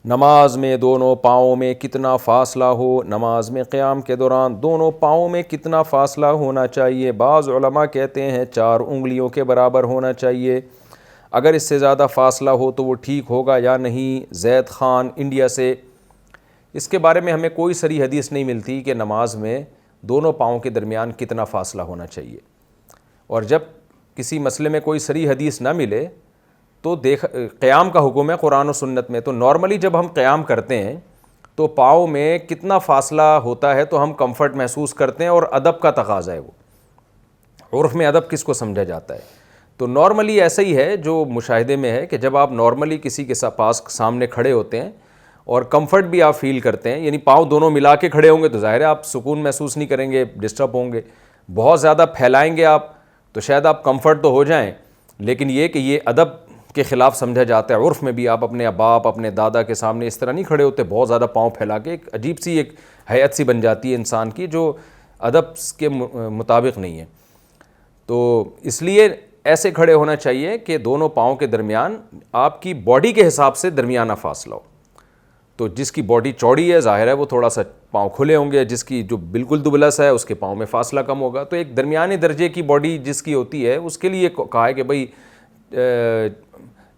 نماز میں دونوں پاؤں میں کتنا فاصلہ ہو، نماز میں قیام کے دوران دونوں پاؤں میں کتنا فاصلہ ہونا چاہیے؟ بعض علماء کہتے ہیں 4 انگلیوں کے برابر ہونا چاہیے، اگر اس سے زیادہ فاصلہ ہو تو وہ ٹھیک ہوگا یا نہیں؟ زید خان انڈیا سے۔ اس کے بارے میں ہمیں کوئی صریح حدیث نہیں ملتی کہ نماز میں دونوں پاؤں کے درمیان کتنا فاصلہ ہونا چاہیے، اور جب کسی مسئلے میں کوئی صریح حدیث نہ ملے تو قیام کا حکم ہے قرآن و سنت میں، تو نارملی جب ہم قیام کرتے ہیں تو پاؤں میں کتنا فاصلہ ہوتا ہے تو ہم کمفرٹ محسوس کرتے ہیں، اور ادب کا تقاضا ہے وہ، عرف میں ادب کس کو سمجھا جاتا ہے؟ تو نارملی ایسا ہی ہے جو مشاہدے میں ہے کہ جب آپ نارملی کسی کے پاس سامنے کھڑے ہوتے ہیں اور کمفرٹ بھی آپ فیل کرتے ہیں، یعنی پاؤں دونوں ملا کے کھڑے ہوں گے تو ظاہر ہے آپ سکون محسوس نہیں کریں گے، ڈسٹرب ہوں گے، بہت زیادہ پھیلائیں گے آپ تو شاید آپ کمفرٹ تو ہو جائیں، لیکن یہ کہ یہ ادب کے خلاف سمجھا جاتا ہے۔ عرف میں بھی آپ اپنے باپ اپنے دادا کے سامنے اس طرح نہیں کھڑے ہوتے بہت زیادہ پاؤں پھیلا کے، ایک عجیب سی ایک ہیئت سی بن جاتی ہے انسان کی جو ادب کے مطابق نہیں ہے۔ تو اس لیے ایسے کھڑے ہونا چاہیے کہ دونوں پاؤں کے درمیان آپ کی باڈی کے حساب سے درمیانہ فاصلہ ہو۔ تو جس کی باڈی چوڑی ہے ظاہر ہے وہ تھوڑا سا پاؤں کھلے ہوں گے، جس کی جو بالکل دبلا سا ہے اس کے پاؤں میں فاصلہ کم ہوگا۔ تو ایک درمیانے درجے کی باڈی جس کی ہوتی ہے اس کے لیے کہا ہے کہ بھئی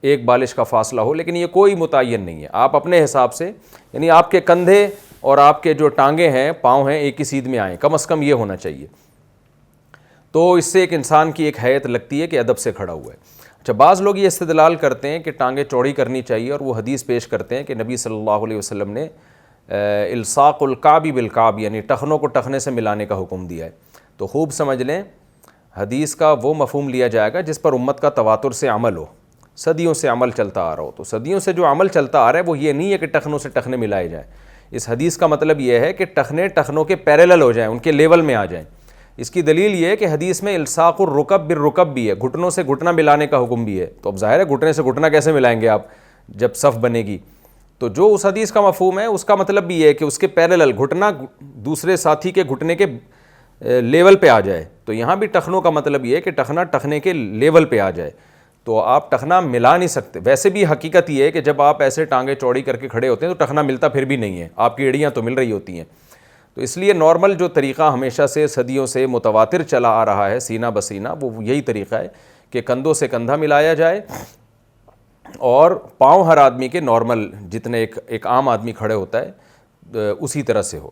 ایک بالش کا فاصلہ ہو، لیکن یہ کوئی متعین نہیں ہے، آپ اپنے حساب سے، یعنی آپ کے کندھے اور آپ کے جو ٹانگیں ہیں پاؤں ہیں ایک ہی سیدھ میں آئیں، کم از کم یہ ہونا چاہیے۔ تو اس سے ایک انسان کی ایک ہیئت لگتی ہے کہ ادب سے کھڑا ہوا ہے۔ اچھا، بعض لوگ یہ استدلال کرتے ہیں کہ ٹانگیں چوڑی کرنی چاہیے، اور وہ حدیث پیش کرتے ہیں کہ نبی صلی اللہ علیہ وسلم نے الصاق الکعب بالکعب، یعنی ٹخنوں کو ٹخنے سے ملانے کا حکم دیا ہے۔ تو خوب سمجھ لیں، حدیث کا وہ مفہوم لیا جائے گا جس پر امت کا تواتر سے عمل ہو، صدیوں سے عمل چلتا آ رہا ہو۔ تو صدیوں سے جو عمل چلتا آ رہا ہے وہ یہ نہیں ہے کہ ٹخنوں سے ٹخنے ملائے جائیں، اس حدیث کا مطلب یہ ہے کہ ٹخنے ٹخنوں کے پیریلل ہو جائیں، ان کے لیول میں آ جائیں۔ اس کی دلیل یہ ہے کہ حدیث میں الصاق الرکب بالرکب بھی ہے، گھٹنوں سے گھٹنا ملانے کا حکم بھی ہے۔ تو اب ظاہر ہے گھٹنے سے گھٹنا کیسے ملائیں گے آپ جب صف بنے گی؟ تو جو اس حدیث کا مفہوم ہے اس کا مطلب بھی یہ ہے کہ اس کے پیریلل گھٹنا دوسرے ساتھی کے گھٹنے کے لیول پہ آ جائے۔ تو یہاں بھی ٹخنوں کا مطلب یہ ہے کہ ٹخنا ٹخنے کے لیول پہ آ جائے۔ تو آپ ٹخنا ملا نہیں سکتے۔ ویسے بھی حقیقت یہ ہے کہ جب آپ ایسے ٹانگیں چوڑی کر کے کھڑے ہوتے ہیں تو ٹخنا ملتا پھر بھی نہیں ہے، آپ کی ایڑیاں تو مل رہی ہوتی ہیں۔ تو اس لیے نارمل جو طریقہ ہمیشہ سے صدیوں سے متواتر چلا آ رہا ہے سینہ بسینہ، وہ یہی طریقہ ہے کہ کندھوں سے کندھا ملایا جائے، اور پاؤں ہر آدمی کے نارمل جتنے ایک عام آدمی کھڑے ہوتا ہے اسی طرح سے ہو۔